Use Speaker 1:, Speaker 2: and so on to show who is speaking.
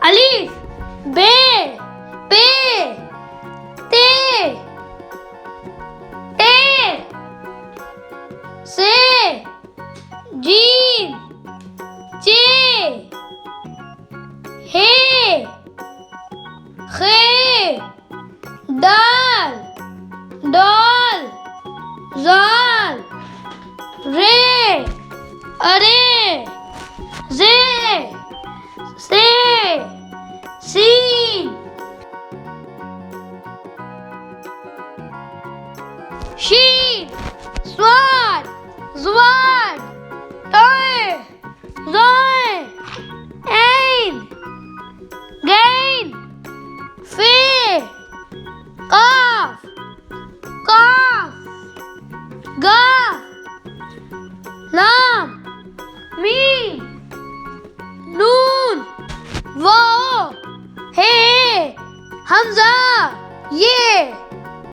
Speaker 1: अलिफ बे पे ते टे से जीम चे हे खे दाल डॉल जाल रे अरे जे से सीन शीन स्वाद ज़वाद तय ज़ोय ऐन गैन फे काफ काफ गाफ लाम मीम नून वाओ हे हमजा ये